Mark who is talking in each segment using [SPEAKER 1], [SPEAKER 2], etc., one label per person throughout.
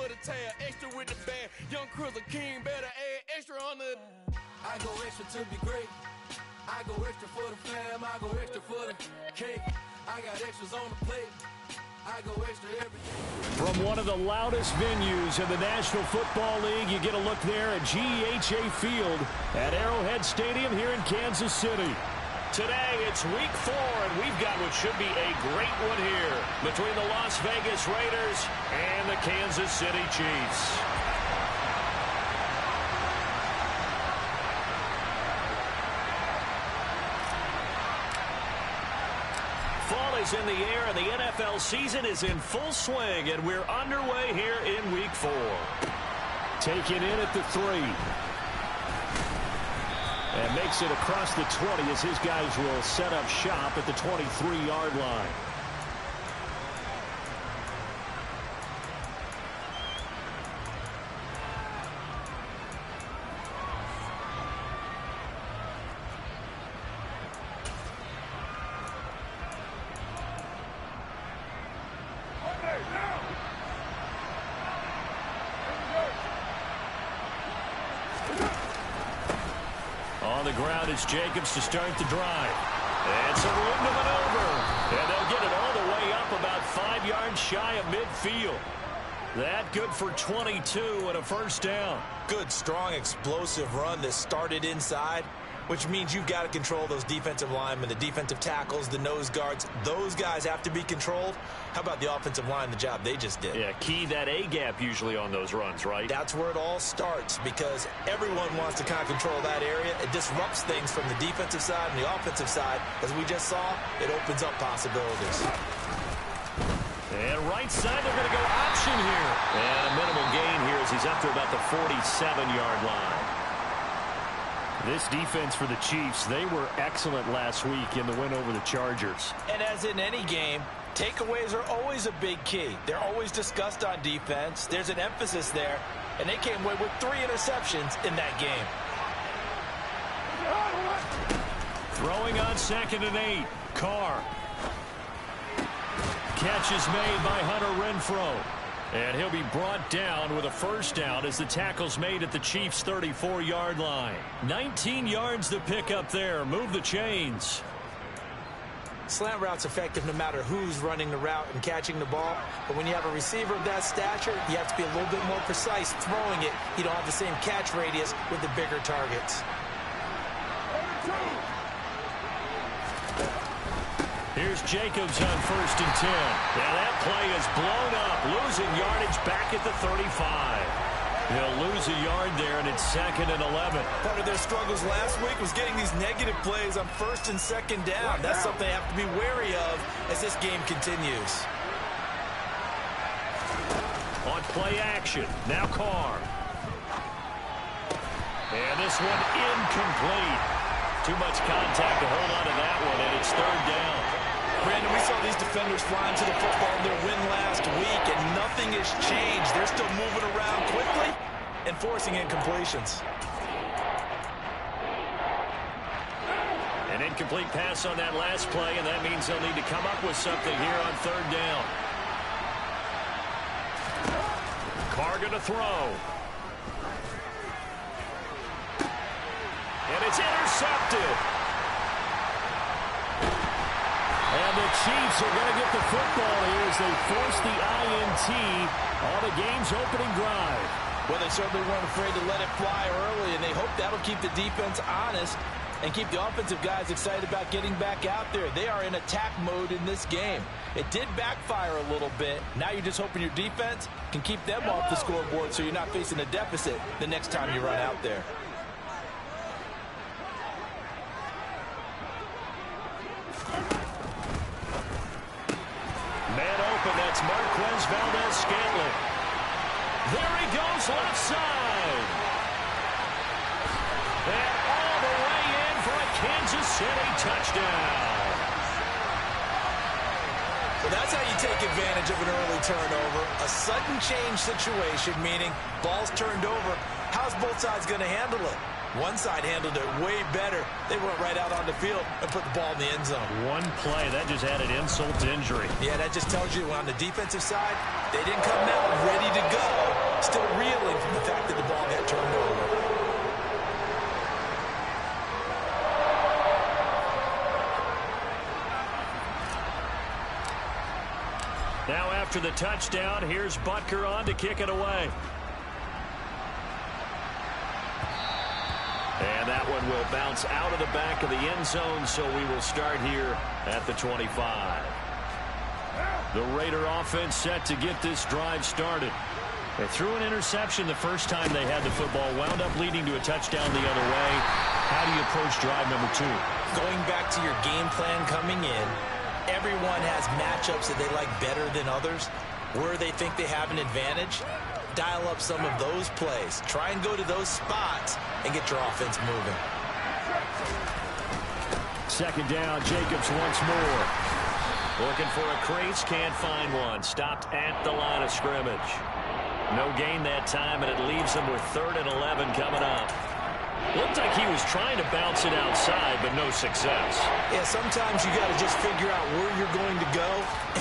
[SPEAKER 1] for the tail, extra with the band. Young Cruiser King better add extra on the. I go extra to be great. I go extra for the fam. I go extra for the cake. I got extras on the plate. I go extra every day.
[SPEAKER 2] From one of the loudest venues in the National Football League, you get a look there at GEHA Field at Arrowhead Stadium here in Kansas City. Today, it's week 4, and we've got what should be a great one here between the Las Vegas Raiders and the Kansas City Chiefs. Fall is in the air, and the NFL season is in full swing, and we're underway here in week 4. Taken in at the 3. And makes it across the 20 as his guys will set up shop at the 23-yard line. On the ground is Jacobs to start the drive. And some room to maneuver. And they'll get it all the way up about 5 yards shy of midfield. That good for 22 and a first down.
[SPEAKER 3] Good, strong, explosive run that started inside, which means you've got to control those defensive linemen, the defensive tackles, the nose guards. Those guys have to be controlled. How about the offensive line, the job they just did?
[SPEAKER 2] Yeah, key that A-gap usually on those runs, right?
[SPEAKER 3] That's where it all starts because everyone wants to kind of control that area. It disrupts things from the defensive side and the offensive side. As we just saw, it opens up possibilities.
[SPEAKER 2] And right side, they're going to go option here. And a minimal gain here as he's up to about the 47-yard line. This defense for the Chiefs, they were excellent last week in the win over the Chargers.
[SPEAKER 3] And as in any game, takeaways are always a big key. They're always discussed on defense. There's an emphasis there, and they came away with 3 interceptions in that game.
[SPEAKER 2] Throwing on 2nd and 8. Carr. Catch is made by Hunter Renfrow. And he'll be brought down with a first down as the tackle's made at the Chiefs' 34-yard line. 19 yards to pick up there. Move the chains.
[SPEAKER 3] Slant route's effective no matter who's running the route and catching the ball. But when you have a receiver of that stature, you have to be a little bit more precise throwing it. You don't have the same catch radius with the bigger targets.
[SPEAKER 2] Here's Jacobs on 1st and 10. Now that play is blown up, losing yardage back at the 35. They'll lose a yard there, and it's 2nd and 11.
[SPEAKER 3] Part of their struggles last week was getting these negative plays on 1st and 2nd down. That's something they have to be wary of as this game continues.
[SPEAKER 2] On play action, now Carr. And this one incomplete. Too much contact to hold on to that one, and it's 3rd down.
[SPEAKER 3] Brandon, we saw these defenders flying to the football in their win last week, and nothing has changed. They're still moving around quickly and forcing incompletions.
[SPEAKER 2] An incomplete pass on that last play, and that means they'll need to come up with something here on 3rd down. Carr going to throw. And it's intercepted. And the Chiefs are going to get the football here as they force the INT on the game's opening drive.
[SPEAKER 3] Well, they certainly weren't afraid to let it fly early, and they hope that'll keep the defense honest and keep the offensive guys excited about getting back out there. They are in attack mode in this game. It did backfire a little bit. Now you're just hoping your defense can keep them off the scoreboard so you're not facing a deficit the next time you run out there.
[SPEAKER 2] Man open, that's Marquez Valdez-Scantling. There he goes, left side. And all the way in for a Kansas City touchdown.
[SPEAKER 3] Well, that's how you take advantage of an early turnover. A sudden change situation, meaning ball's turned over. How's both sides going to handle it? One side handled it way better. They went right out on the field and put the ball in the end zone.
[SPEAKER 2] One play, that just added insult to injury.
[SPEAKER 3] Yeah, that just tells you on the defensive side, they didn't come out ready to go.
[SPEAKER 2] after the touchdown. Here's Butker on to kick it away. And that one will bounce out of the back of the end zone, so we will start here at the 25. The Raider offense set to get this drive started. They threw an interception the first time they had the football, wound up leading to a touchdown the other way. How do you approach drive number 2?
[SPEAKER 3] Going back to your game plan coming in, everyone has matchups that they like better than others. Where they think they have an advantage, dial up some of those plays. Try and go to those spots and get your offense moving.
[SPEAKER 2] Second down, Jacobs once more. Looking for a crease, can't find one. Stopped at the line of scrimmage. No gain that time, and it leaves them with 3rd and 11 coming up. Looked like he was trying to bounce it outside, but no success.
[SPEAKER 3] Yeah, sometimes you got to just figure out where you're going to go,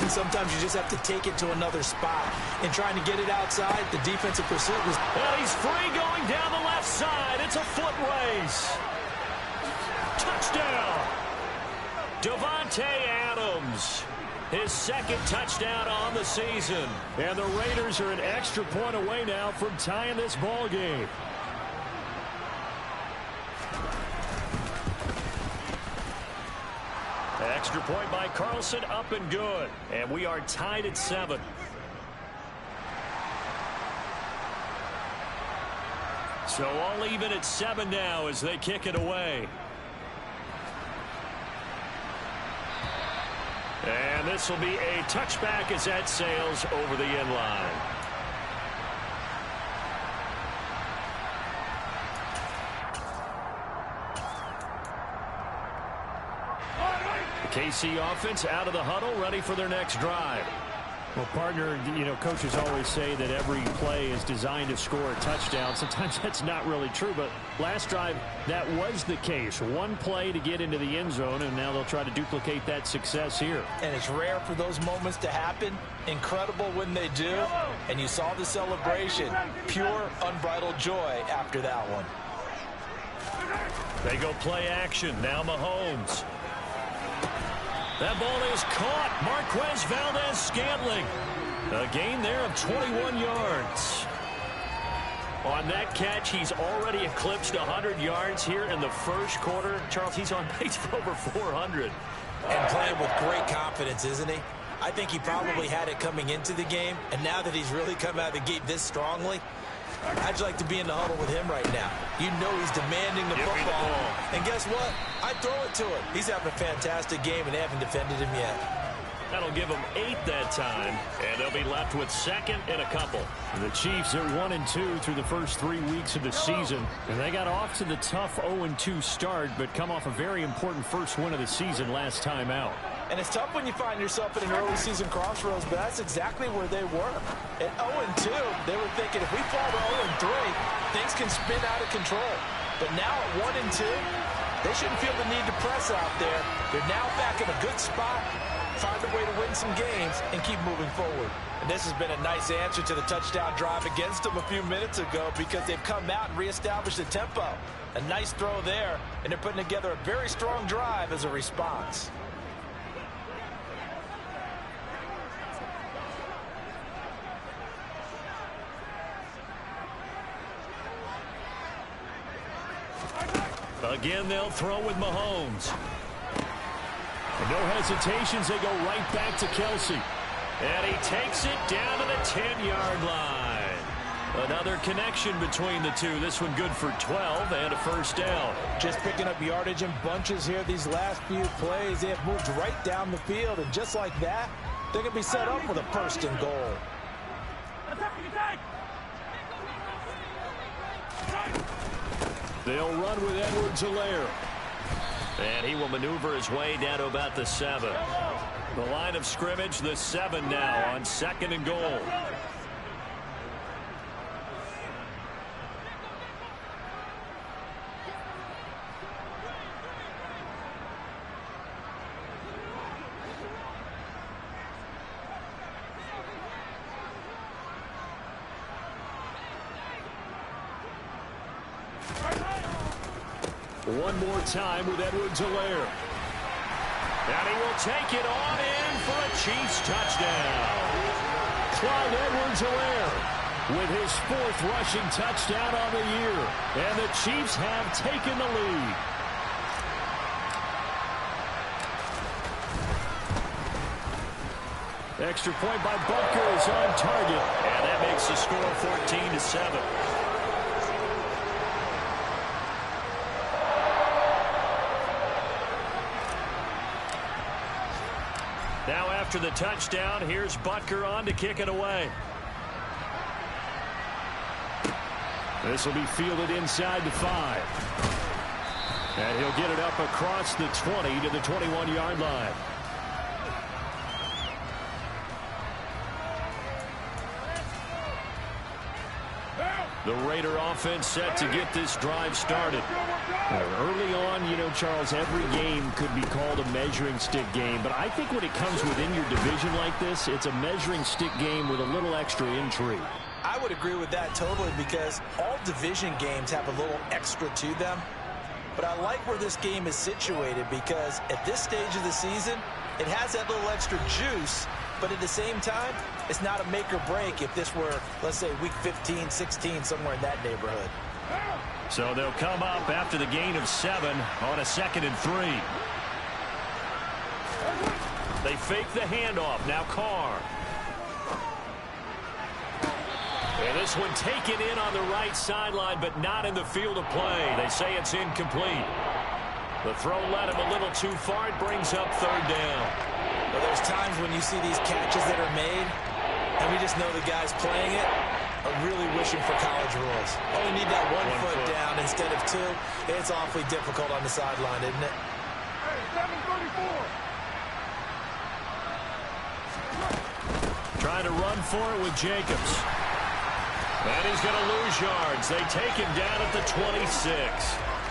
[SPEAKER 3] and sometimes you just have to take it to another spot. And trying to get it outside, the defensive pursuit was...
[SPEAKER 2] Well, he's free going down the left side. It's a foot race. Touchdown. Davante Adams. His 2nd touchdown on the season. And the Raiders are an extra point away now from tying this ball game. Extra point by Carlson, up and good. And we are tied at 7. So all even at 7 now as they kick it away. And this will be a touchback as that sails over the end line. The KC offense out of the huddle, ready for their next drive. Well, partner, you know, coaches always say that every play is designed to score a touchdown. Sometimes that's not really true, but last drive, that was the case. One play to get into the end zone, and now they'll try to duplicate that success here.
[SPEAKER 3] And it's rare for those moments to happen. Incredible when they do. And you saw the celebration. Pure, unbridled joy after that one.
[SPEAKER 2] They go play action. Now Mahomes. That ball is caught. Marquez Valdez-Scantling. A gain there of 21 yards. On that catch, he's already eclipsed 100 yards here in the first quarter. Charles, he's on pace for over 400.
[SPEAKER 3] And playing with great confidence, isn't he? I think he probably had it coming into the game, and now that he's really come out of the gate this strongly, I'd like to be in the huddle with him right now. You know he's demanding the football. And guess what? I throw it to him. He's having a fantastic game, and they haven't defended him yet.
[SPEAKER 2] That'll give them 8 that time, and they'll be left with 2nd and a couple. The Chiefs are 1-2 through the first 3 weeks of the season, and they got off to the tough 0-2 start, but come off a very important first win of the season last time out.
[SPEAKER 3] And it's tough when you find yourself in an early season crossroads, but that's exactly where they were. At 0-2, they were thinking if we fall to 0-3, things can spin out of control. But now at 1-2, they shouldn't feel the need to press out there. They're now back in a good spot, find a way to win some games, and keep moving forward. And this has been a nice answer to the touchdown drive against them a few minutes ago because they've come out and reestablished the tempo. A nice throw there, and they're putting together a very strong drive as a response.
[SPEAKER 2] Again, they'll throw with Mahomes. And no hesitations, they go right back to Kelsey. And he takes it down to the 10-yard line. Another connection between the two. This one good for 12 and a first down.
[SPEAKER 3] Just picking up yardage in bunches here these last few plays. They have moved right down the field, and just like that, they're going to be set up with a first and goal.
[SPEAKER 2] They'll run with Edwards-Helaire. And he will maneuver his way down to about the 7. The line of scrimmage, the 7 now on 2nd and goal. One more time with Edwards-Helaire. And he will take it on in for a Chiefs touchdown. Clyde Edwards-Helaire with his 4th rushing touchdown on the year. And the Chiefs have taken the lead. Extra point by Butker is on target. And that makes the score 14-7. Now after the touchdown, here's Butker on to kick it away. This will be fielded inside the 5. And he'll get it up across the 20 to the 21-yard line. The Raider offense set to get this drive started. Early on, you know, Charles, every game could be called a measuring stick game. But I think when it comes within your division like this, it's a measuring stick game with a little extra intrigue.
[SPEAKER 3] I would agree with that totally, because all division games have a little extra to them. But I like where this game is situated, because at this stage of the season, it has that little extra juice. But at the same time, it's not a make or break if this were, let's say, week 15, 16, somewhere in that neighborhood.
[SPEAKER 2] So they'll come up after the gain of 7 on a 2nd and 3. They fake the handoff. Now Carr. And this one taken in on the right sideline, but not in the field of play. They say it's incomplete. The throw led him a little too far. It brings up 3rd down.
[SPEAKER 3] Well, there's times when you see these catches that are made, and we just know the guys playing it are really wishing for college rules. Only need that one foot down instead of 2. It's awfully difficult on the sideline, isn't it?
[SPEAKER 2] Trying to run for it with Jacobs. And he's going to lose yards. They take him down at the 26.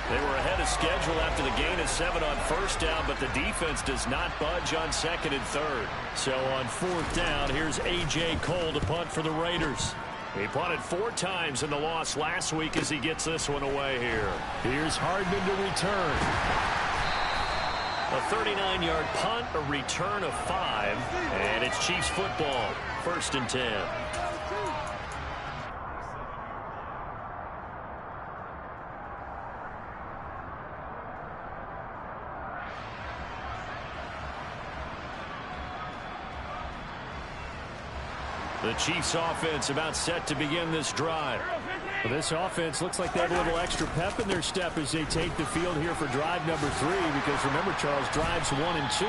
[SPEAKER 2] They were ahead of schedule after the gain of 7 on 1st down, but the defense does not budge on 2nd and 3rd. So on 4th down, here's A.J. Cole to punt for the Raiders. He punted 4 times in the loss last week as he gets this one away here. Here's Hardman to return. A 39-yard punt, a return of 5, and it's Chiefs football. 1st and 10. The Chiefs offense about set to begin this drive. Well, this offense looks like they have a little extra pep in their step as they take the field here for drive number 3, because remember, Charles, drives 1 and 2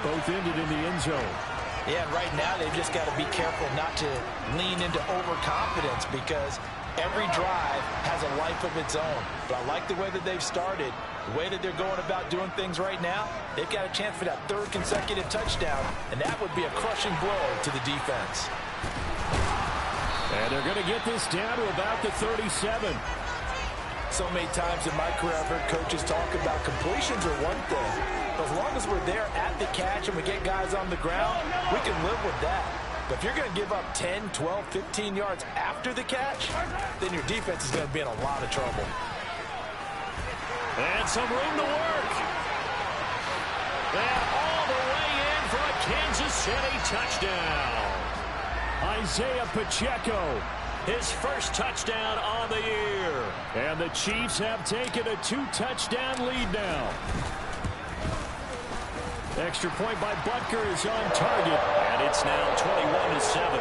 [SPEAKER 2] both ended in the end zone.
[SPEAKER 3] Yeah, right now they've just got to be careful not to lean into overconfidence, because every drive has a life of its own. But I like the way that they've started, the way that they're going about doing things right now. They've got a chance for that 3rd consecutive touchdown, and that would be a crushing blow to the defense.
[SPEAKER 2] And they're going to get this down to about the 37.
[SPEAKER 3] So many times in my career I've heard coaches talk about completions are one thing. But as long as we're there at the catch and we get guys on the ground, we can live with that. But if you're going to give up 10, 12, 15 yards after the catch, then your defense is going to be in a lot of trouble.
[SPEAKER 2] And some room to work. And all the way in for a Kansas City touchdown. Isaiah Pacheco, his first touchdown on the year. And the Chiefs have taken a 2-touchdown lead now. Extra point by Butker is on target, and it's now 21-7.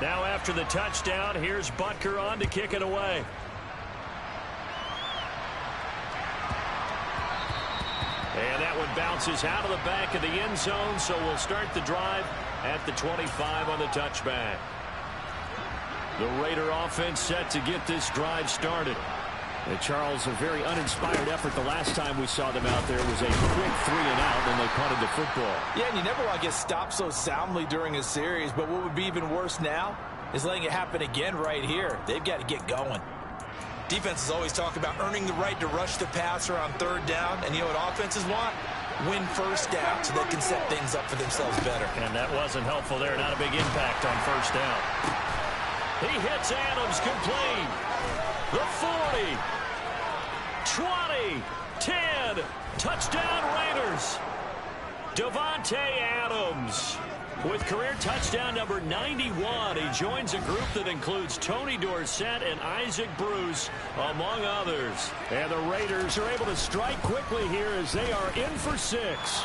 [SPEAKER 2] Now after the touchdown, here's Butker on to kick it away. And that one bounces out of the back of the end zone, so we'll start the drive at the 25 on the touchback. The Raider offense set to get this drive started. And Charles, a very uninspired effort the last time we saw them out there was a quick 3-and-out when they punted the football.
[SPEAKER 3] Yeah, and you never want to get stopped so soundly during a series, but what would be even worse now is letting it happen again right here. They've got to get going. Defenses always talk about earning the right to rush the passer on 3rd down, and you know what offenses want? Win 1st down so they can set things up for themselves better.
[SPEAKER 2] And that wasn't helpful there. Not a big impact on 1st down. He hits Adams complete. The 40. 20, 10, touchdown Raiders. Davante Adams with career touchdown number 91. He joins a group that includes Tony Dorsett and Isaac Bruce, among others. And the Raiders are able to strike quickly here as they are in for 6.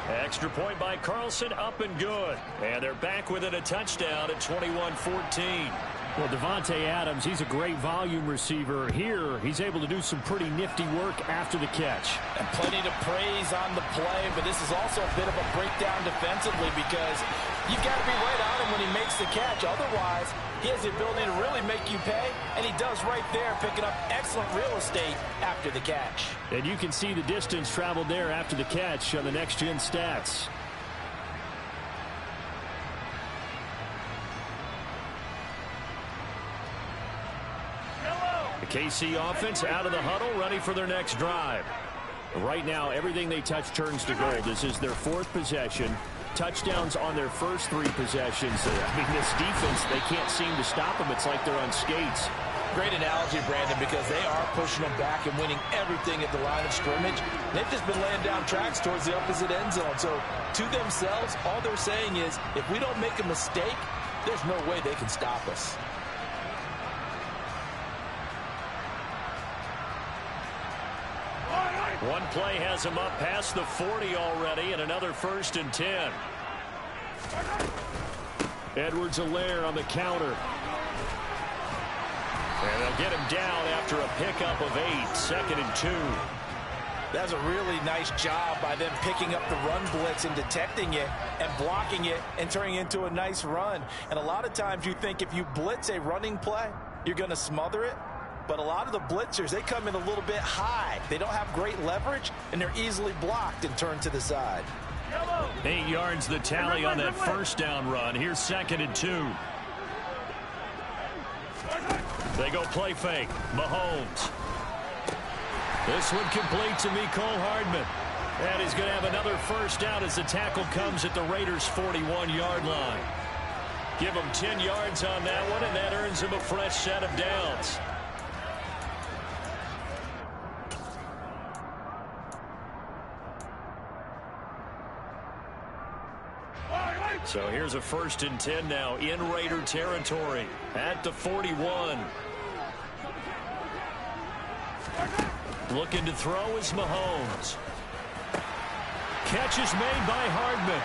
[SPEAKER 2] Extra point by Carlson, up and good. And they're back within a touchdown at 21-14. Well, Davante Adams, he's a great volume receiver. Here, he's able to do some pretty nifty work after the catch.
[SPEAKER 3] And plenty to praise on the play, but this is also a bit of a breakdown defensively because you've got to be right on him when he makes the catch. Otherwise, he has the ability to really make you pay, and he does right there, picking up excellent real estate after the catch.
[SPEAKER 2] And you can see the distance traveled there after the catch on the next-gen stats. The KC offense out of the huddle, ready for their next drive. Right now, everything they touch turns to gold. This is their 4th possession. Touchdowns on their first 3 possessions. I mean, this defense, they can't seem to stop them. It's like they're on skates.
[SPEAKER 3] Great analogy, Brandon, because they are pushing them back and winning everything at the line of scrimmage. They've just been laying down tracks towards the opposite end zone. So, to themselves, all they're saying is, if we don't make a mistake, there's no way they can stop us.
[SPEAKER 2] One play has him up past the 40 already, and another 1st and 10. Edwards-Helaire on the counter. And they'll get him down after a pickup of 8, 2nd and 2.
[SPEAKER 3] That's a really nice job by them picking up the run blitz and detecting it and blocking it and turning it into a nice run. And a lot of times you think if you blitz a running play, you're going to smother it. But a lot of the blitzers, they come in a little bit high. They don't have great leverage, and they're easily blocked and turned to the side.
[SPEAKER 2] 8 yards the tally on that first down run. Here's 2nd and 2. They go play fake. Mahomes. This one complete to Mecole Hardman. And he's going to have another first down as the tackle comes at the Raiders' 41-yard line. Give him 10 yards on that one, and that earns him a fresh set of downs. So here's a 1st and 10 now in Raider territory at the 41. Looking to throw is Mahomes. Catch is made by Hardman.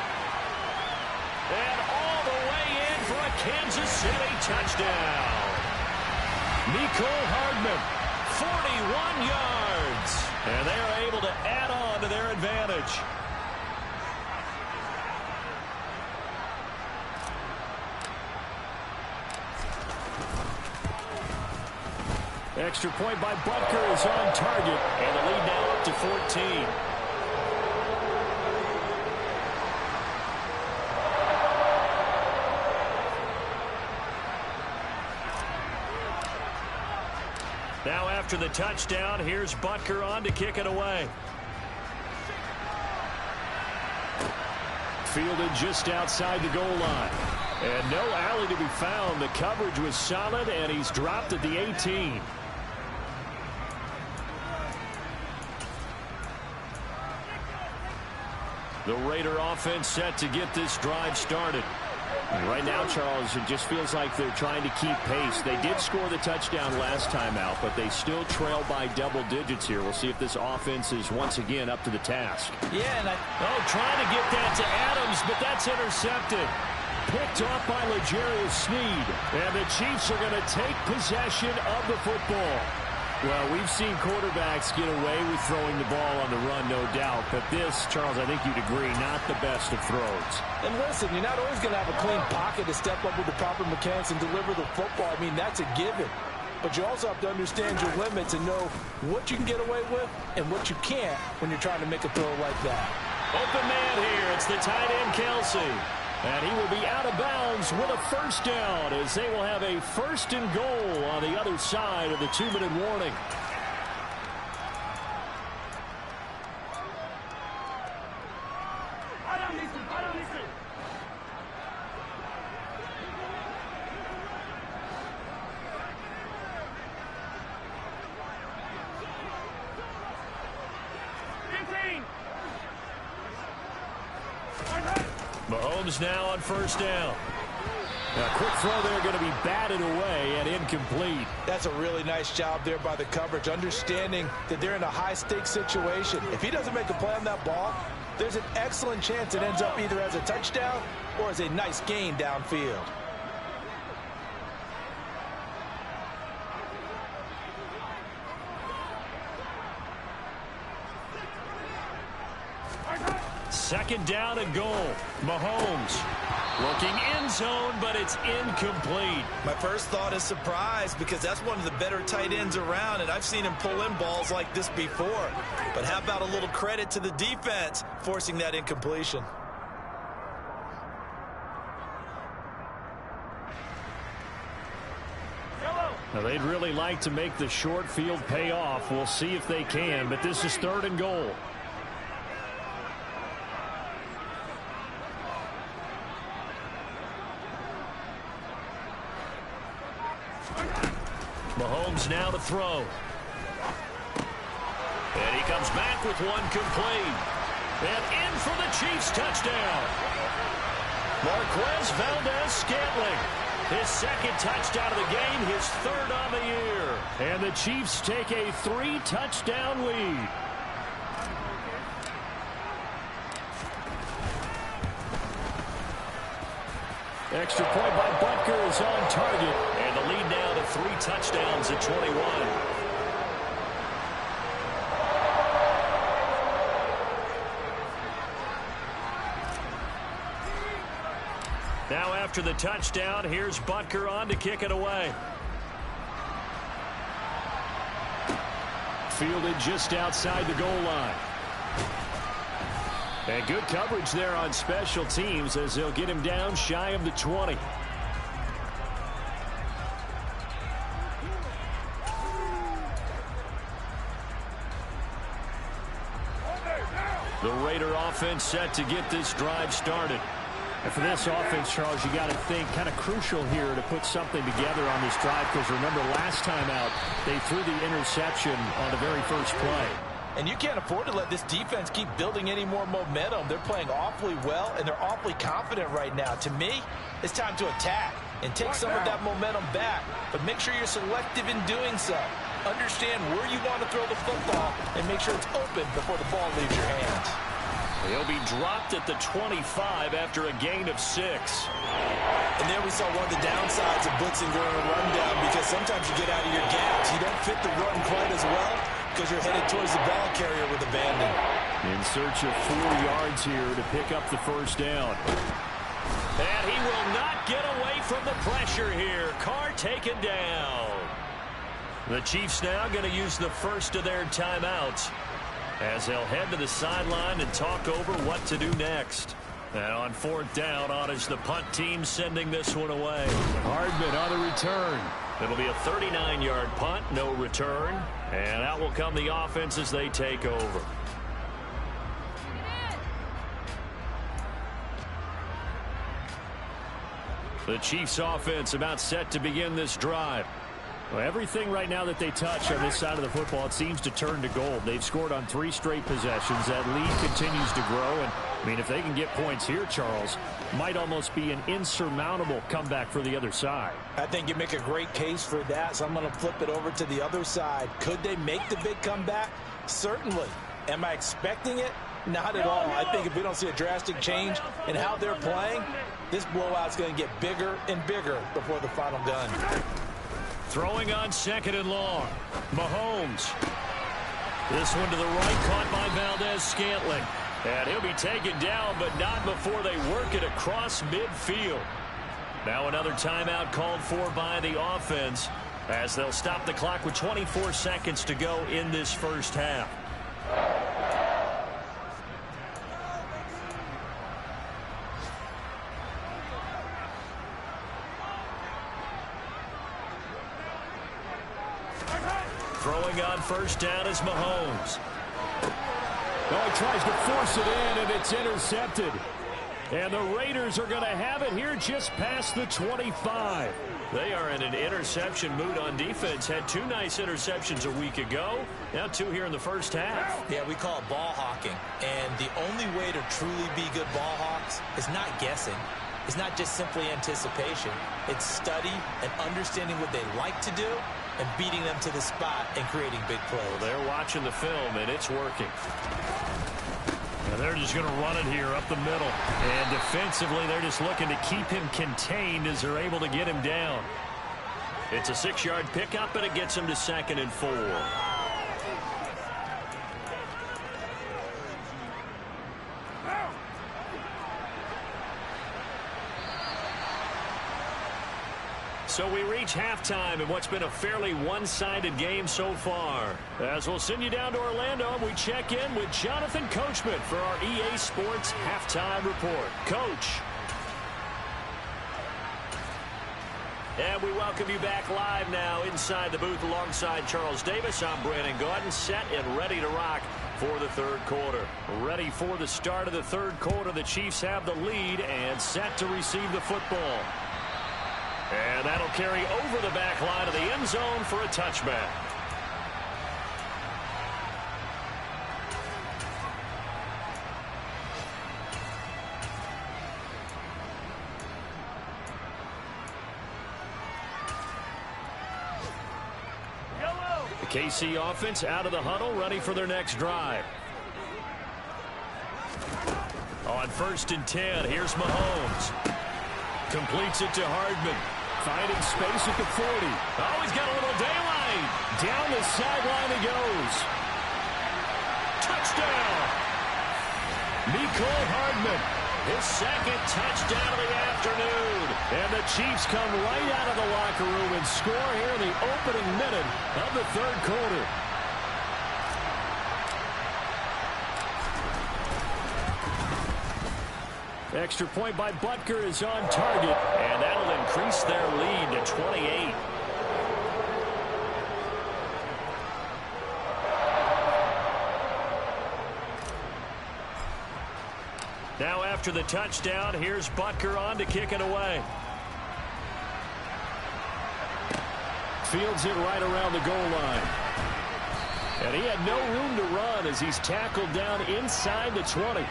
[SPEAKER 2] And all the way in for a Kansas City touchdown. Mecole Hardman, 41 yards. And they are able to add on to their advantage. Extra point by Butker is on target, and the lead now up to 14. Now after the touchdown, here's Butker on to kick it away. Fielded just outside the goal line. And no alley to be found. The coverage was solid, and he's dropped at the 18. The Raider offense set to get this drive started. And right now, Charles, it just feels like they're trying to keep pace. They did score the touchdown last time out, but they still trail by double digits here. We'll see if this offense is once again up to the task.
[SPEAKER 3] Yeah, and
[SPEAKER 2] trying to get that to Adams, but that's intercepted. Picked off by L'Jarius Sneed. And the Chiefs are going to take possession of the football. Well, we've seen quarterbacks get away with throwing the ball on the run, no doubt. But this, Charles, I think you'd agree, not the best of throws.
[SPEAKER 3] And listen, you're not always going to have a clean pocket to step up with the proper mechanics and deliver the football. I mean, that's a given. But you also have to understand your limits and know what you can get away with and what you can't when you're trying to make a throw like that.
[SPEAKER 2] Open man here. It's the tight end, Kelsey. And he will be out of bounds with a first down as they will have a 1st and goal on the other side of the 2-minute warning. Mahomes now on first down. A quick throw there going to be batted away and incomplete.
[SPEAKER 3] That's a really nice job there by the coverage, understanding that they're in a high-stakes situation. If he doesn't make a play on that ball, there's an excellent chance it ends up either as a touchdown or as a nice gain downfield.
[SPEAKER 2] Second down and goal. Mahomes looking end zone, but it's incomplete.
[SPEAKER 3] My first thought is surprise, because that's one of the better tight ends around, and I've seen him pull in balls like this before. But how about a little credit to the defense forcing that incompletion?
[SPEAKER 2] Now, they'd really like to make the short field pay off. We'll see if they can, but this is third and goal. Mahomes now to throw. And he comes back with one complete. And in for the Chiefs touchdown. Marquez Valdez-Scantling. His second touchdown of the game, his third on the year. And the Chiefs take a 3-touchdown lead. Extra point by Butker is on target. And the lead now to 3 touchdowns at 21. Now after the touchdown, here's Butker on to kick it away. Fielded just outside the goal line. And good coverage there on special teams as they'll get him down shy of the 20. The Raider offense set to get this drive started. And for this offense, Charles, you got to think kind of crucial here to put something together on this drive, because remember last time out they threw the interception on the very first play.
[SPEAKER 3] And you can't afford to let this defense keep building any more momentum. They're playing awfully well, and they're awfully confident right now. To me, it's time to attack and take some of that momentum back, but make sure you're selective in doing so. Understand where you want to throw the football and make sure it's open before the ball leaves your hands.
[SPEAKER 2] He'll be dropped at the 25 after a gain of 6.
[SPEAKER 3] And there we saw one of the downsides of blitzing during a rundown, because sometimes you get out of your gaps. You don't fit the run quite as well because you're headed towards the ball carrier with abandon.
[SPEAKER 2] In search of 4 yards here to pick up the first down. And he will not get away from the pressure here. Carr taken down. The Chiefs now going to use the first of their timeouts as they'll head to the sideline and talk over what to do next. And on fourth down, on is the punt team sending this one away. Hardman on the return. It'll be a 39-yard punt, no return. And out will come the offense as they take over. The Chiefs offense about set to begin this drive. Well, everything right now that they touch on this side of the football, it seems to turn to gold. They've scored on 3 straight possessions. That lead continues to grow. And, I mean, if they can get points here, Charles, might almost be an insurmountable comeback for the other side.
[SPEAKER 3] I think you make a great case for that, so I'm going to flip it over to the other side. Could they make the big comeback? Certainly. Am I expecting it? Not at all. I think if we don't see a drastic change in how they're playing, this blowout's going to get bigger and bigger before the final gun.
[SPEAKER 2] Throwing on second and long. Mahomes. This one to the right, caught by Valdez-Scantling. And he'll be taken down, but not before they work it across midfield. Now another timeout called for by the offense as they'll stop the clock with 24 seconds to go in this first half. Throwing on first down is Mahomes. Oh, he tries to force it in, and it's intercepted. And the Raiders are going to have it here just past the 25. They are in an interception mood on defense. Had 2 nice interceptions a week ago. Now 2 here in the first half.
[SPEAKER 3] Yeah, we call it ball hawking. And the only way to truly be good ball hawks is not guessing. It's not just simply anticipation. It's study and understanding what they like to do and beating them to the spot and creating big plays.
[SPEAKER 2] Well, they're watching the film, and it's working. And they're just going to run it here up the middle. And defensively, they're just looking to keep him contained as they're able to get him down. It's a 6-yard pickup, and it gets him to 2nd and 4. So we reach halftime in what's been a fairly one-sided game so far. As we'll send you down to Orlando, and we check in with Jonathan Coachman for our EA Sports Halftime Report. Coach. And we welcome you back live now inside the booth alongside Charles Davis. I'm Brandon Gaudin, set and ready to rock for the 3rd quarter. Ready for the start of the 3rd quarter. The Chiefs have the lead and set to receive the football. And that'll carry over the back line of the end zone for a touchback. The KC offense out of the huddle, ready for their next drive. On 1st and 10, here's Mahomes. Completes it to Hardman. Finding space at the 40. Oh, he's got a little daylight. Down the sideline he goes. Touchdown. Mecole Hardman. His 2nd touchdown of the afternoon. And the Chiefs come right out of the locker room and score here in the opening minute of the 3rd quarter. Extra point by Butker is on target, and that'll increase their lead to 28. Now after the touchdown, here's Butker on to kick it away. Fields it right around the goal line. And he had no room to run as he's tackled down inside the 20.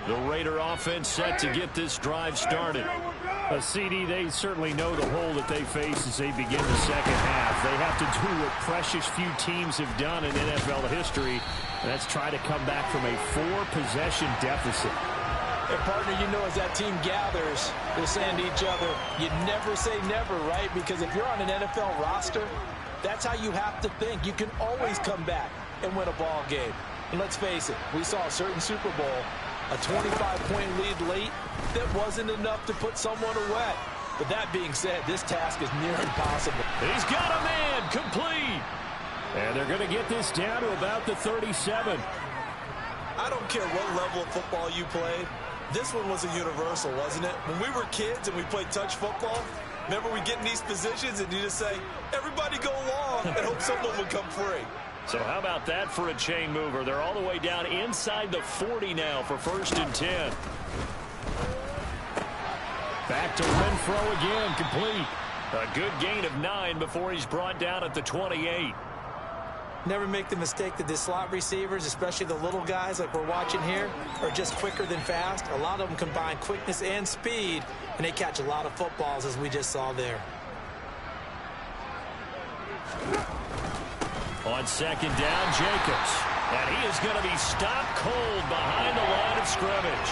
[SPEAKER 2] The Raider offense set to get this drive started. CD, they certainly know the hole that they face as they begin the 2nd half. They have to do what precious few teams have done in NFL history, and that's try to come back from a 4-possession deficit.
[SPEAKER 3] Hey, partner, you know as that team gathers, they're saying to each other, you never say never, right? Because if you're on an NFL roster, that's how you have to think. You can always come back and win a ball game. And let's face it, we saw a certain Super Bowl, a 25-point lead late that wasn't enough to put someone away. But that being said, this task is near impossible.
[SPEAKER 2] He's got a man, complete. And they're going to get this down to about the 37.
[SPEAKER 4] I don't care what level of football you played. This one was a universal, wasn't it? When we were kids and we played touch football, remember we get in these positions and you just say, everybody go long, and hope someone would come free.
[SPEAKER 2] So how about that for a chain mover? They're all the way down inside the 40 now for 1st and 10. Back to Renfro again, complete. A good gain of 9 before he's brought down at the 28.
[SPEAKER 3] Never make the mistake that the slot receivers, especially the little guys like we're watching here, are just quicker than fast. A lot of them combine quickness and speed, and they catch a lot of footballs, as we just saw there.
[SPEAKER 2] On 2nd down, Jacobs. And he is going to be stopped cold behind the line of scrimmage.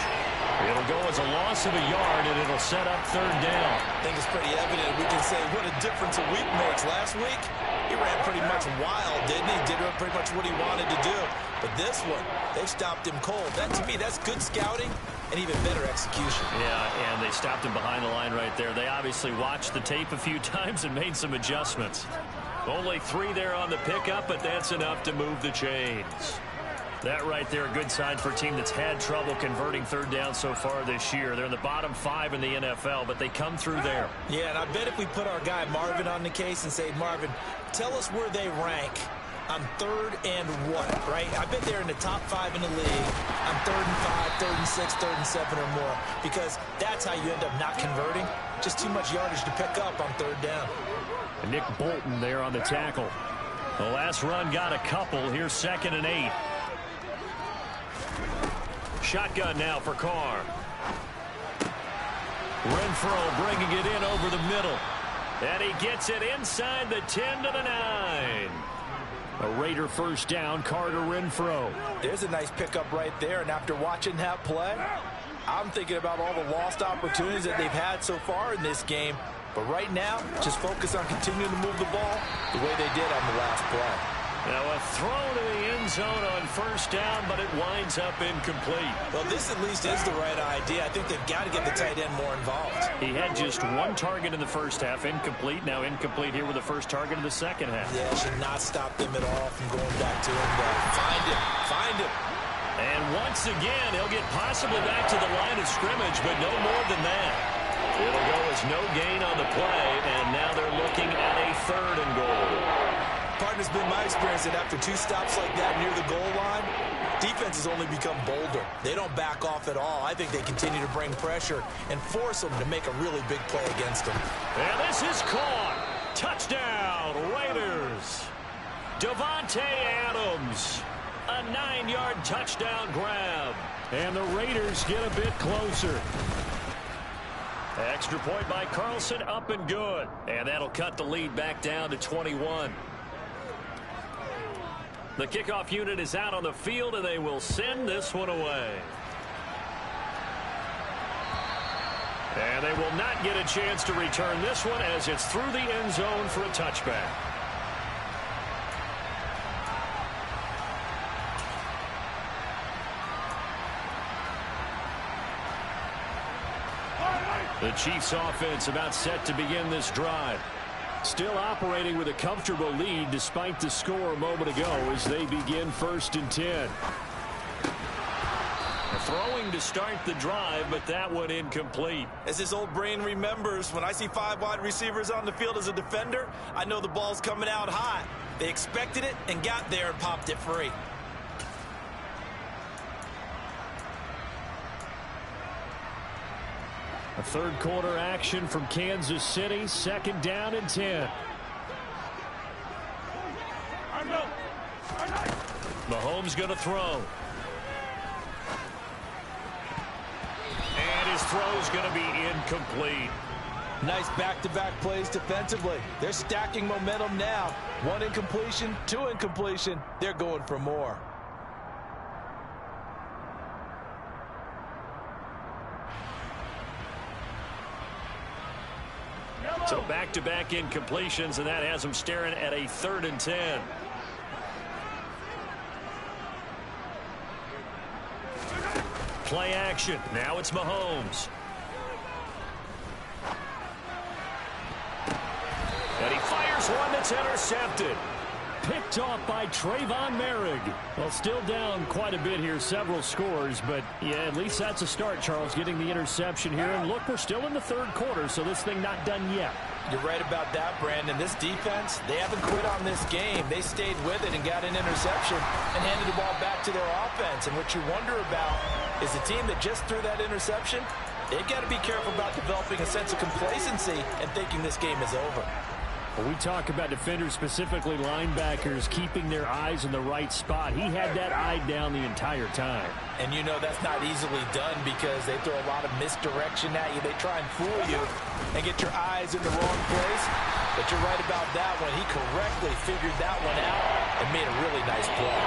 [SPEAKER 2] It'll go as a loss of a yard, and it'll set up 3rd down.
[SPEAKER 4] I think it's pretty evident. We can say what a difference a week makes. Last week, he ran pretty much wild, didn't he? Did pretty much what he wanted to do. But this one, they stopped him cold. That, to me, that's good scouting and even better execution.
[SPEAKER 2] Yeah, and they stopped him behind the line right there. They obviously watched the tape a few times and made some adjustments. Only 3 there on the pickup, but that's enough to move the chains. That right there, a good sign for a team that's had trouble converting third down so far this year. They're in the bottom 5 in the NFL, but they come through there.
[SPEAKER 4] Yeah, and I bet if we put our guy Marvin on the case and say, Marvin, tell us where they rank on 3rd and what, right? I bet they're in the top 5 in the league on 3rd and 5, 3rd and 6, 3rd and 7 or more, because that's how you end up not converting. Just too much yardage to pick up on 3rd down.
[SPEAKER 2] And Nick Bolton there on the tackle. The last run got a couple. Here's 2nd and 8. Shotgun now for Carr. Renfro bringing it in over the middle. And he gets it inside the 10 to the 9. A Raider first down, Carter Renfro.
[SPEAKER 3] There's a nice pickup right there, and after watching that play, I'm thinking about all the lost opportunities that they've had so far in this game. But right now, just focus on continuing to move the ball the way they did on the last play.
[SPEAKER 2] Now a throw to the end zone on first down, but it winds up incomplete.
[SPEAKER 4] Well, this at least is the right idea. I think they've got to get the tight end more involved.
[SPEAKER 2] He had just 1 target in the first half, incomplete. Now incomplete here with the first target in the second half.
[SPEAKER 4] Yeah, should not stop them at all from going back to him. Find him.
[SPEAKER 2] And once again, he'll get possibly back to the line of scrimmage, but no more than that. It'll go as no gain on the play, and now they're looking at a 3rd and goal.
[SPEAKER 4] Partner's been my experience that after 2 stops like that near the goal line, defense has only become bolder. They don't back off at all. I think they continue to bring pressure and force them to make a really big play against them.
[SPEAKER 2] And this is caught. Touchdown, Raiders. Davante Adams. A 9-yard touchdown grab. And the Raiders get a bit closer. Extra point by Carlson, up and good. And that'll cut the lead back down to 21. The kickoff unit is out on the field, and they will send this one away. And they will not get a chance to return this one as it's through the end zone for a touchback. The Chiefs offense about set to begin this drive. Still operating with a comfortable lead despite the score a moment ago as they begin 1st and 10. Throwing to start the drive, but that one incomplete.
[SPEAKER 4] As his old brain remembers, when I see 5 wide receivers on the field as a defender, I know the ball's coming out hot. They expected it and got there and popped it free.
[SPEAKER 2] A 3rd quarter action from Kansas City. 2nd down and 10. Mahomes going to throw. And his throw's going to be incomplete.
[SPEAKER 3] Nice back-to-back plays defensively. They're stacking momentum now. 1 incompletion, 2 incompletion. They're going for more.
[SPEAKER 2] So back-to-back incompletions, and that has them staring at a 3rd and 10. Play action. Now it's Mahomes. And he fires one that's intercepted. Picked off by Trayvon Merrick. Well, still down quite a bit here, several scores, but yeah, at least that's a start, Charles, getting the interception here. And look, we're still in the 3rd quarter, so this thing not done yet.
[SPEAKER 3] You're right about that, Brandon. This defense, they haven't quit on this game. They stayed with it and got an interception and handed the ball back to their offense. And what you wonder about is the team that just threw that interception, they've got to be careful about developing a sense of complacency and thinking this game is over.
[SPEAKER 2] When we talk about defenders, specifically linebackers, keeping their eyes in the right spot, he had that eye down the entire time.
[SPEAKER 3] And you know that's not easily done because they throw a lot of misdirection at you. They try and fool you and get your eyes in the wrong place. But you're right about that one. He correctly figured that one out and made a really nice play.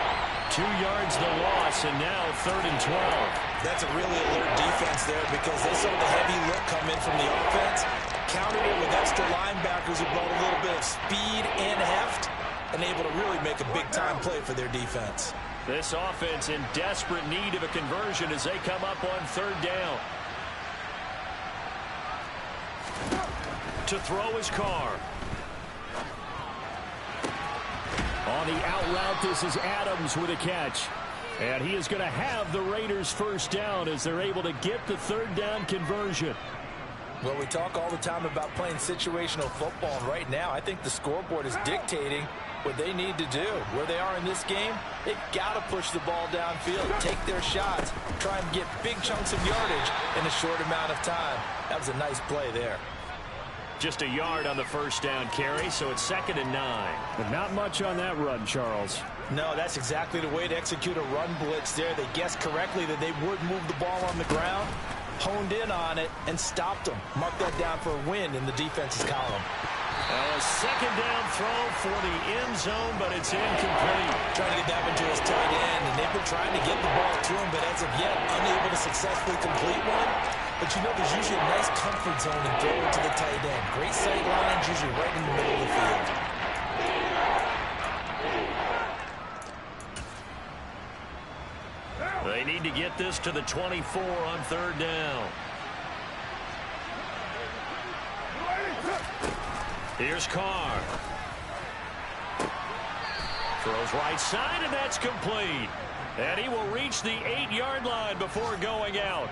[SPEAKER 2] 2 yards the loss, and now 3rd and 12.
[SPEAKER 4] That's a really alert defense there because they saw the heavy look come in from the offense, countered it with extra linebackers who brought a little bit of speed and heft, and able to really make a big-time play for their defense.
[SPEAKER 2] This offense in desperate need of a conversion as they come up on 3rd down. To throw his Carr. On the out route, this is Adams with a catch. And he is going to have the Raiders first down as they're able to get the third down conversion.
[SPEAKER 3] Well, we talk all the time about playing situational football, and right now I think the scoreboard is dictating what they need to do. Where they are in this game, they've got to push the ball downfield, take their shots, try and get big chunks of yardage in a short amount of time. That was a nice play there.
[SPEAKER 2] Just a yard on the first down carry, so it's 2nd and 9. But not much on that run, Charles.
[SPEAKER 3] No, that's exactly the way to execute a run blitz there. They guessed correctly that they would move the ball on the ground, honed in on it, and stopped them. Mark that down for a win in the defense's column.
[SPEAKER 2] A second down throw for the end zone, but it's incomplete.
[SPEAKER 3] Trying to get that one to his tight end, and they've been trying to get the ball to him, but as of yet, unable to successfully complete one. But you know, there's usually a nice comfort zone in throwing to the tight end. Great sight lines, usually right in the middle of the field.
[SPEAKER 2] They need to get this to the 24 on third down. Here's Carr. Throws right side, and that's complete. And he will reach the 8-yard line before going out.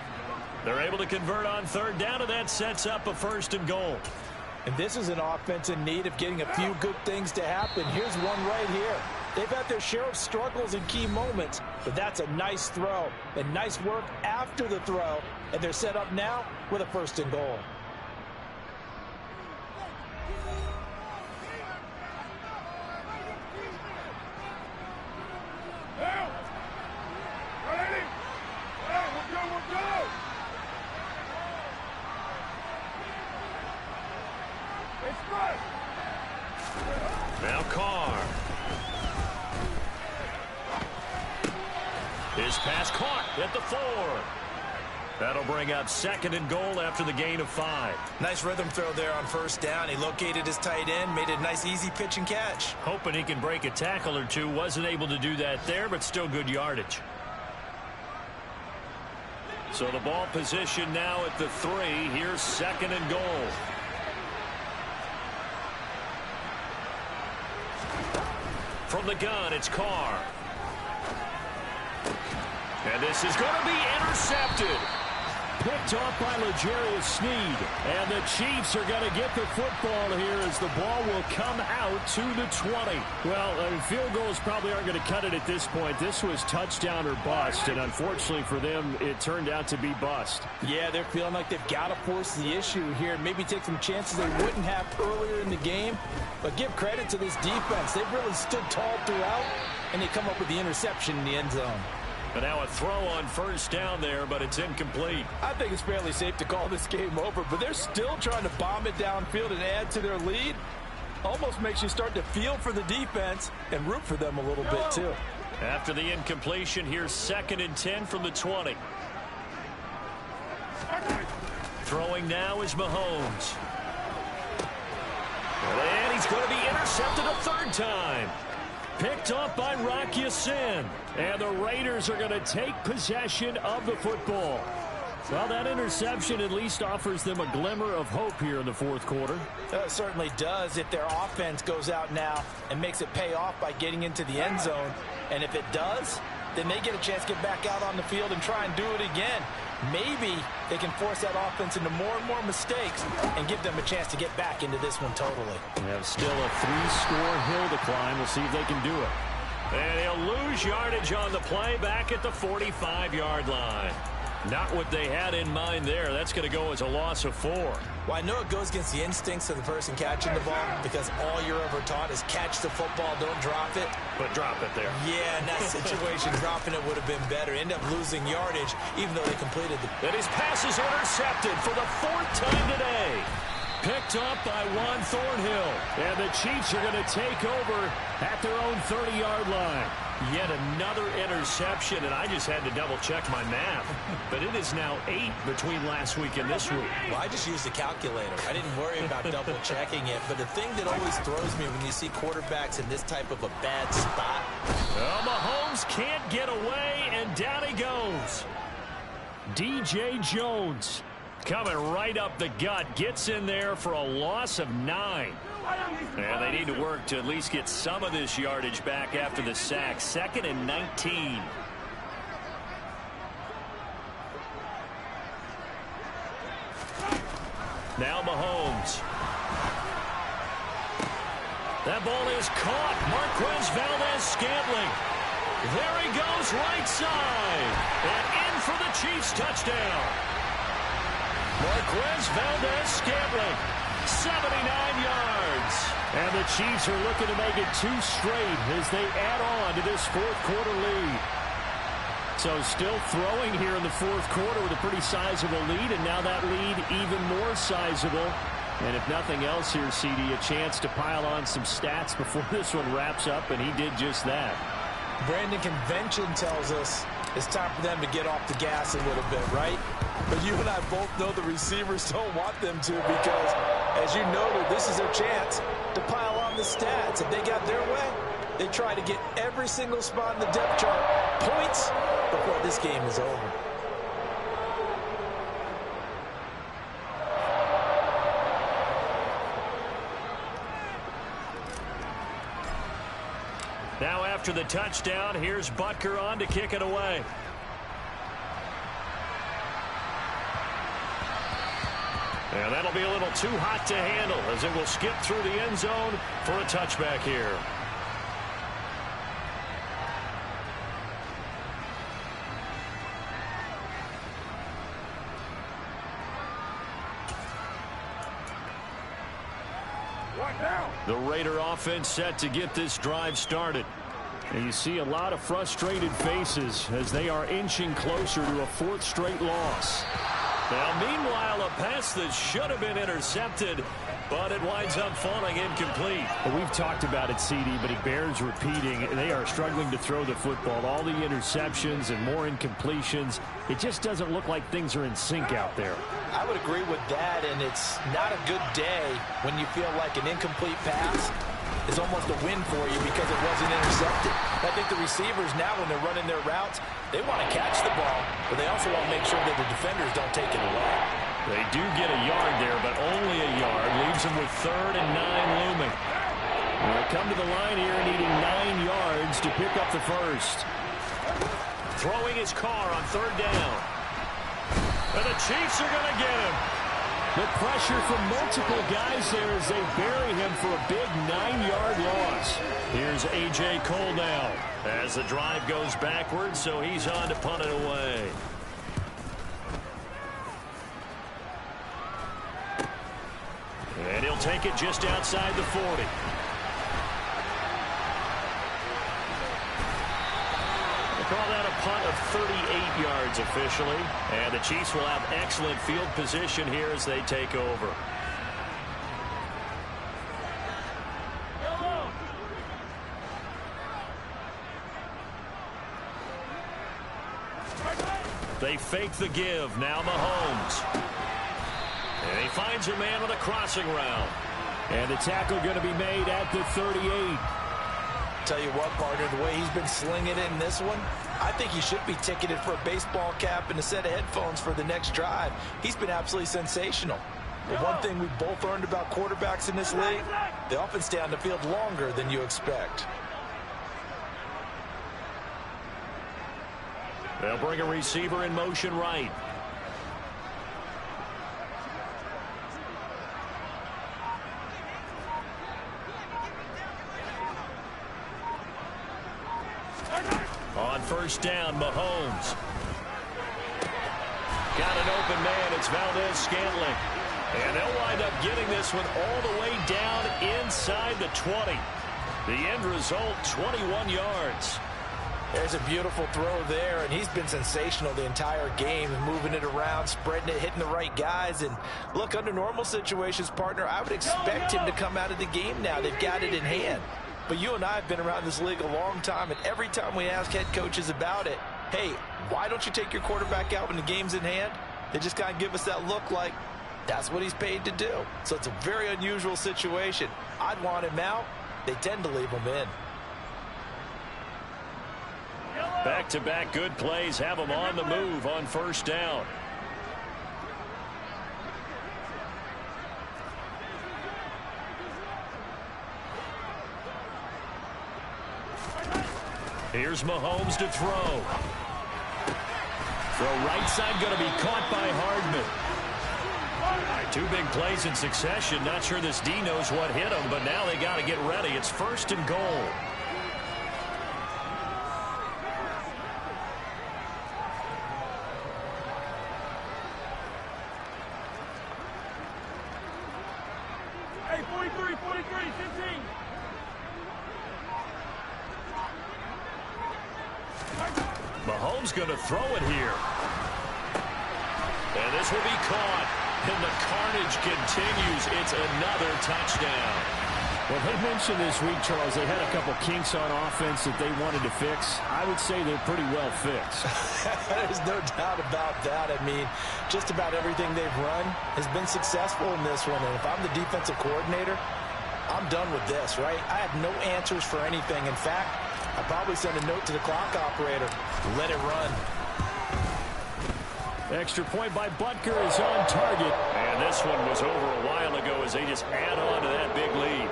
[SPEAKER 2] They're able to convert on third down, and that sets up a 1st and goal.
[SPEAKER 3] And this is an offense in need of getting a few good things to happen. Here's one right here. They've had their share of struggles in key moments, but that's a nice throw and nice work after the throw. And they're set up now with a 1st and goal.
[SPEAKER 2] Now Carr. His pass caught at the 4. That'll bring up 2nd and goal after the gain of 5.
[SPEAKER 3] Nice rhythm throw there on first down. He located his tight end, made it a nice easy pitch and catch.
[SPEAKER 2] Hoping he can break a tackle or two. Wasn't able to do that there, but still good yardage. So the ball position now at the 3. Here's 2nd and goal. From the gun, it's Carr. And this is going to be intercepted. Picked off by L'Jarius Sneed. And the Chiefs are going to get the football here as the ball will come out to the 20. Well, field goals probably aren't going to cut it at this point. This was touchdown or bust, and unfortunately for them, it turned out to be bust.
[SPEAKER 3] Yeah, they're feeling like they've got to force the issue here. Maybe take some chances they wouldn't have earlier in the game. But give credit to this defense. They've really stood tall throughout, and they come up with the interception in the end zone.
[SPEAKER 2] But now a throw on first down there, but it's incomplete.
[SPEAKER 3] I think it's fairly safe to call this game over, but they're still trying to bomb it downfield and add to their lead. Almost makes you start to feel for the defense and root for them a little bit, too.
[SPEAKER 2] After the incompletion, here's 2nd and 10 from the 20. Throwing now is Mahomes. And he's going to be intercepted a 3rd time. Picked off by Rock Ya-Sin. And the Raiders are going to take possession of the football. Well, that interception at least offers them a glimmer of hope here in the 4th quarter.
[SPEAKER 3] It certainly does if their offense goes out now and makes it pay off by getting into the end zone. And if it does, then they get a chance to get back out on the field and try and do it again. Maybe they can force that offense into more and more mistakes and give them a chance to get back into this one totally.
[SPEAKER 2] They have still a 3-score hill to climb. We'll see if they can do it. And he'll lose yardage on the play back at the 45-yard line. Not what they had in mind there. That's going to go as a loss of 4.
[SPEAKER 3] Well, I know it goes against the instincts of the person catching the ball because all you're ever taught is catch the football, don't drop it.
[SPEAKER 2] But drop it there.
[SPEAKER 3] Yeah, in that situation, dropping it would have been better. End up losing yardage, even though they completed the...
[SPEAKER 2] And his pass is intercepted for the 4th time today. Picked up by Juan Thornhill. And the Chiefs are going to take over at their own 30-yard line. Yet another interception, and I just had to double-check my math. But it is now 8 between last week and this week.
[SPEAKER 3] Well, I just used a calculator. I didn't worry about double-checking it. But the thing that always throws me when you see quarterbacks in this type of a bad spot.
[SPEAKER 2] Well, Mahomes can't get away, and down he goes. DJ Jones coming right up the gut. Gets in there for a loss of 9. And they need to work to at least get some of this yardage back after the sack. 2nd and 19. Now Mahomes. That ball is caught. Marquez Valdez-Scantling. There he goes, right side. And in for the Chiefs touchdown. Marquez Valdez-Scantling, 79 yards. And the Chiefs are looking to make it 2 straight as they add on to this fourth quarter lead. So still throwing here in the fourth quarter with a pretty sizable lead, and now that lead even more sizable. And if nothing else here, CD, a chance to pile on some stats before this one wraps up, and he did just that.
[SPEAKER 3] Brandon, convention tells us it's time for them to get off the gas a little bit, right? But you and I both know the receivers don't want them to because, as you noted, this is their chance to pile on the stats. If they got their way, they try to get every single spot in the depth chart points before this game is over.
[SPEAKER 2] Now after the touchdown, here's Butker on to kick it away. And that'll be a little too hot to handle as it will skip through the end zone for a touchback here. The Raider offense set to get this drive started. And you see a lot of frustrated faces as they are inching closer to a 4th straight loss. Now, meanwhile, a pass that should have been intercepted, but it winds up falling incomplete. Well, we've talked about it, CD, but it bears repeating. They are struggling to throw the football. All the interceptions and more incompletions. It just doesn't look like things are in sync out there.
[SPEAKER 3] I would agree with that, and it's not a good day when you feel like an incomplete pass is almost a win for you because it wasn't intercepted. I think the receivers now, when they're running their routes, they want to catch the ball, but they also want to make sure that the defenders don't take it away.
[SPEAKER 2] They do get a yard there, but only a yard. Leaves them with 3rd and 9 looming. They come to the line here needing 9 yards to pick up the first. Throwing his car on 3rd down. And the Chiefs are going to get him. The pressure from multiple guys there as they bury him for a big 9-yard loss. Here's A.J. Cole now as the drive goes backwards, so he's on to punt it away. And he'll take it just outside the 40. Call that a punt of 38 yards officially. And the Chiefs will have excellent field position here as they take over. They fake the give. Now Mahomes. And he finds a man on a crossing route. And the tackle going to be made at the 38.
[SPEAKER 3] Tell you what, partner, the way he's been slinging it in this one, I think he should be ticketed for a baseball cap and a set of headphones for the next drive. He's been absolutely sensational. But one thing we both learned about quarterbacks in this league, they often stay on the field longer than you expect.
[SPEAKER 2] They'll bring a receiver in motion right. On 1st down, Mahomes. Got an open man. It's Valdez-Scantling. And they'll wind up getting this one all the way down inside the 20. The end result, 21 yards.
[SPEAKER 3] There's a beautiful throw there, and he's been sensational the entire game, moving it around, spreading it, hitting the right guys. And look, under normal situations, partner, I would expect him to come out of the game now. They've got it in hand. But you and I have been around this league a long time, and every time we ask head coaches about it, hey, why don't you take your quarterback out when the game's in hand? They just kind of give us that look like that's what he's paid to do. So it's a very unusual situation. I'd want him out. They tend to leave him in.
[SPEAKER 2] Back-to-back good plays have him on the move on 1st down. Here's Mahomes to throw. Throw right side going to be caught by Hardman. Two big plays in succession. Not sure this D knows what hit him, but now they got to get ready. It's 1st and goal.
[SPEAKER 5] Hey, 43, 15.
[SPEAKER 2] Mahomes going to throw it here. And this will be caught. And the carnage continues. It's another touchdown.
[SPEAKER 5] Well, they mentioned this week, Charles, they had a couple kinks on offense that they wanted to fix. I would say they're pretty well fixed.
[SPEAKER 3] There's no doubt about that. I mean, just about everything they've run has been successful in this one. And if I'm the defensive coordinator, I'm done with this, right? I have no answers for anything. In fact, I'd probably send a note to the clock operator. Let it run.
[SPEAKER 2] Extra point by Butker is on target. And this one was over a while ago as they just add on to that big lead.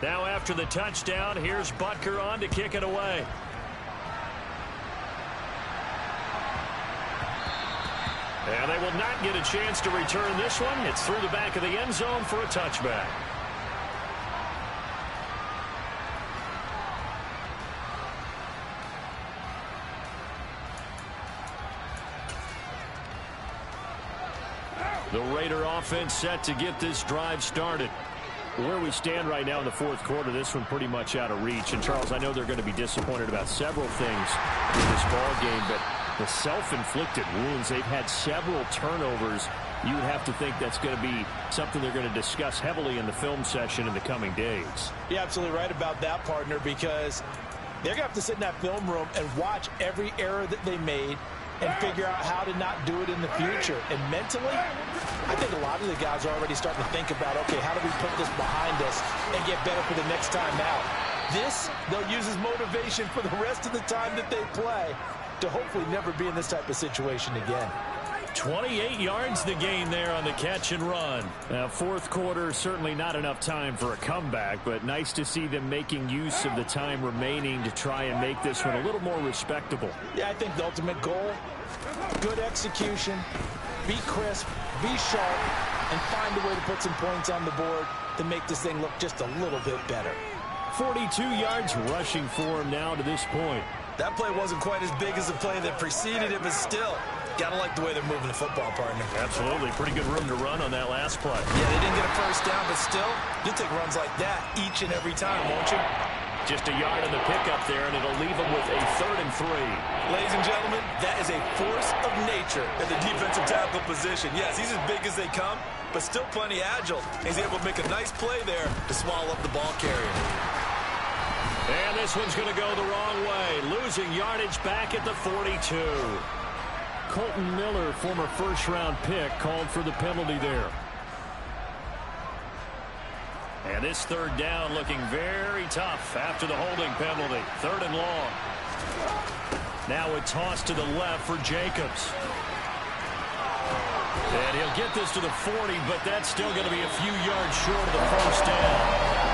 [SPEAKER 2] Now after the touchdown, here's Butker on to kick it away. And they will not get a chance to return this one. It's through the back of the end zone for a touchback. The Raider offense set to get this drive started. Where we stand right now in the 4th quarter, this one pretty much out of reach. And, Charles, I know they're going to be disappointed about several things in this ball game, but the self-inflicted wounds, they've had several turnovers. You would have to think that's going to be something they're going to discuss heavily in the film session in the coming days.
[SPEAKER 3] You're absolutely right about that, partner, because they're going to have to sit in that film room and watch every error that they made and figure out how to not do it in the future. And mentally, I think a lot of the guys are already starting to think about, okay, how do we put this behind us and get better for the next time out? This, they'll use as motivation for the rest of the time that they play to hopefully never be in this type of situation again.
[SPEAKER 2] 28 yards the gain there on the catch and run. Now, 4th quarter, certainly not enough time for a comeback, but nice to see them making use of the time remaining to try and make this one a little more respectable.
[SPEAKER 3] Yeah, I think the ultimate goal, good execution, be crisp, be sharp, and find a way to put some points on the board to make this thing look just a little bit better.
[SPEAKER 2] 42 yards rushing for him now to this point.
[SPEAKER 4] That play wasn't quite as big as the play that preceded it, but still, gotta like the way they're moving the football, partner.
[SPEAKER 2] Absolutely. Pretty good room to run on that last play.
[SPEAKER 4] Yeah, they didn't get a first down, but still, you'll take runs like that each and every time, won't you?
[SPEAKER 2] Just a yard in the pickup there, and it'll leave them with a 3rd and 3.
[SPEAKER 4] Ladies and gentlemen, that is a force of nature at the defensive tackle position. Yes, he's as big as they come, but still plenty agile. He's able to make a nice play there to swallow up the ball carrier.
[SPEAKER 2] And this one's going to go the wrong way. Losing yardage back at the 42.
[SPEAKER 5] Colton Miller, former 1st-round pick, called for the penalty there.
[SPEAKER 2] And this 3rd down looking very tough after the holding penalty. 3rd and long. Now a toss to the left for Jacobs. And he'll get this to the 40, but that's still going to be a few yards short of the 1st down.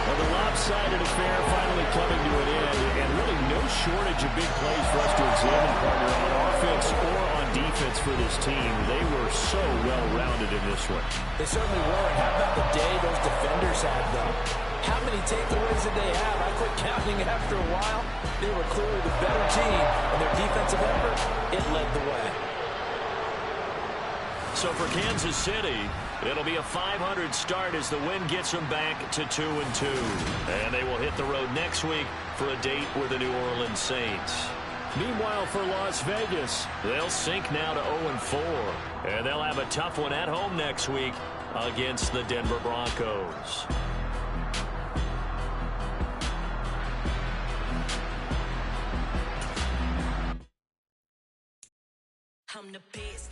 [SPEAKER 2] Well, the lopsided affair finally coming to an end, and really no shortage of big plays for us to examine, partner, on offense or on defense for this team. They were so well-rounded in this one.
[SPEAKER 3] They certainly were. And how about the day those defenders had, though? How many takeaways did they have? I quit counting after a while. They were clearly the better team, and their defensive effort, it led the way.
[SPEAKER 2] So for Kansas City, it'll be a 500 start as the win gets them back to 2-2. And they will hit the road next week for a date with the New Orleans Saints.
[SPEAKER 5] Meanwhile, for Las Vegas,
[SPEAKER 2] they'll sink now to 0-4. And they'll have a tough one at home next week against the Denver Broncos.
[SPEAKER 6] I'm the best.